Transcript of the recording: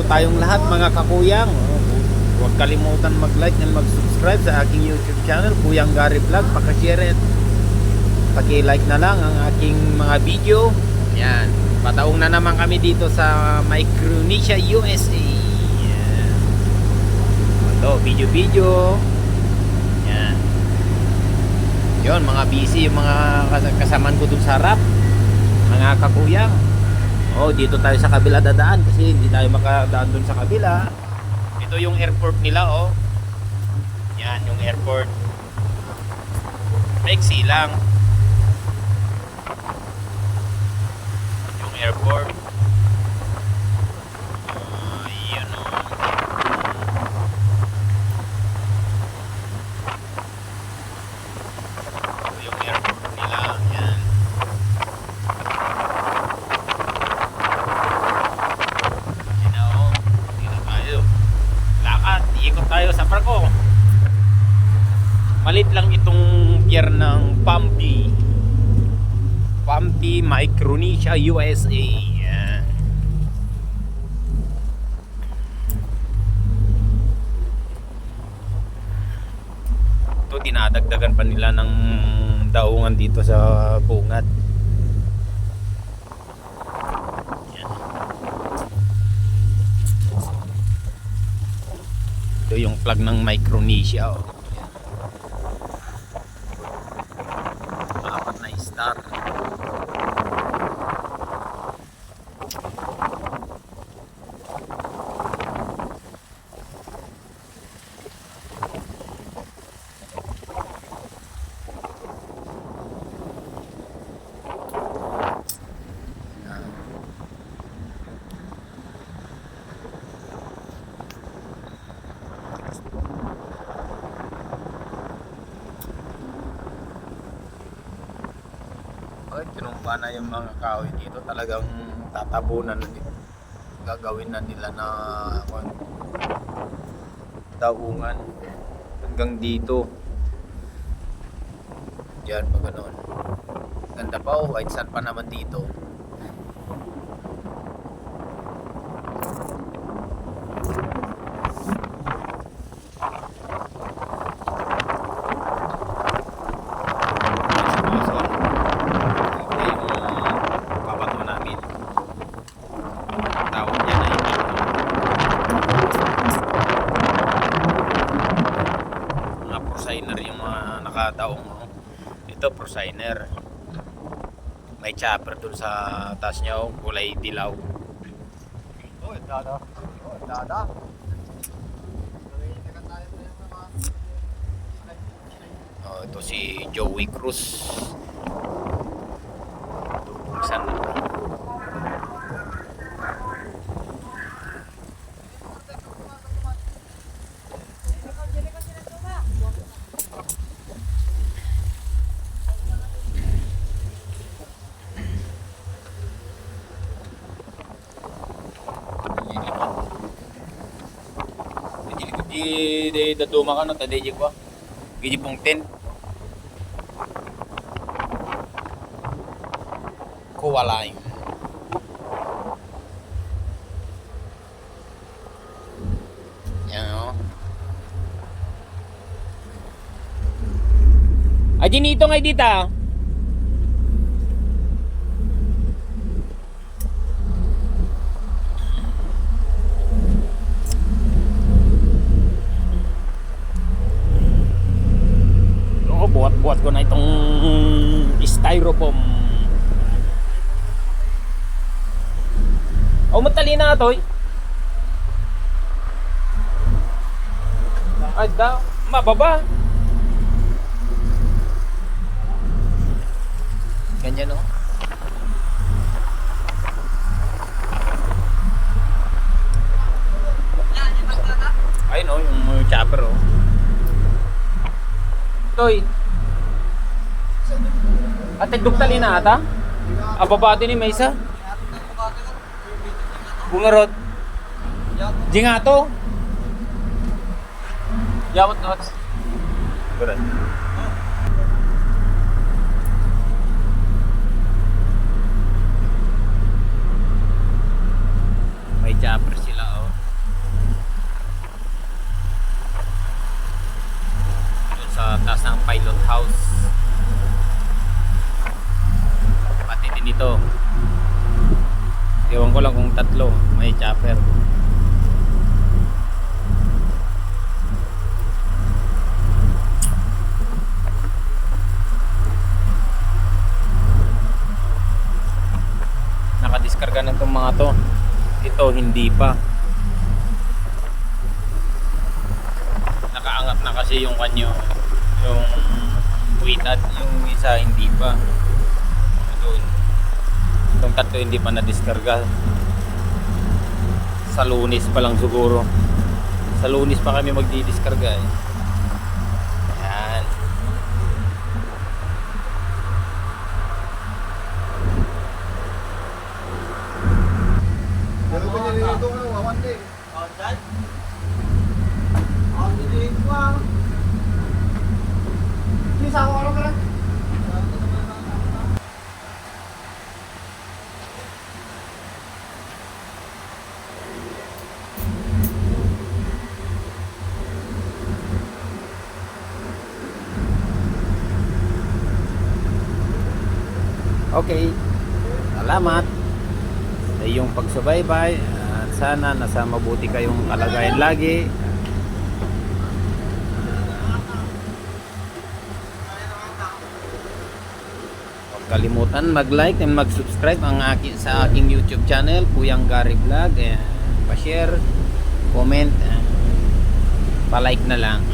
tayong lahat mga kakuyang. Huwag kalimutan mag-like and mag-subscribe sa aking YouTube channel, Kuyang Gary Vlog. Paki-share at paki-like na lang ang aking mga video. Yan, pataong na naman kami dito sa Micronesia, USA. Yan. Ito, video-video. Yan. Yun, mga busy yung mga kasamaan ko dun sa harap, mga kakuyang. Dito tayo sa kabila dadaan kasi hindi tayo makadaan dun sa kabila. Ito yung airport nila, yan yung airport. Maiksi lang yung airport. Yan yung airport nila. Yan. Ikot tayo sa parko. Malit lang itong pier ng Pampi, Micronesia, USA. Yan. Ito, dinadagdagan pa nila ng daungan dito sa bungad. Ito yung flag ng Micronesia. Apat na star. Tinumpa na yung mga kahoy dito, talagang tatabunan na dito. Gagawin na nila na daungan hanggang dito. Diyan pa ganoon. Ganda pa, white sand pa naman dito. Ito prosigner, may chopper dun sa taas niya, kulay dilaw. Ito si Joey Cruz. Buksan na. Di daduma ka no, tadi ko. Gidi pong 10. Kuwalain. Yan o. Ay, dinito nga dita. Buat ko na itong styrofoam. Matali na ito. Ay, mababa. Ganyan, no? Ay, no, yung chopper, Toy. Ate duktali na ata? Ababati ni Maysa? Bungarot. Jingato. Yawat na. Good. May chopper sila, dito. Ewan ko lang kung tatlo may chopper. Nakadiskarga na itong mga to. Ito hindi pa. Nakaangat na kasi yung kanyo, yung kuitad, yung isa hindi pa. Itong tatlo hindi pa na-diskarga. Sa Lunes pa lang siguro. Sa Lunes pa kami magdi-diskarga eh. Ayan. Pero ba nililito ko ng wawan din? Oh, dad? Oh, nililito ko ah. Sisa ako ano ka lang? Okay. Salamat sa iyong pagsubaybay at sana nasa mabuti kayong kalagayan lagi. Huwag kalimutan mag-like and mag-subscribe sa aking YouTube channel, Kuyang Gary Vlog. Pa-share, comment, pa-like na lang.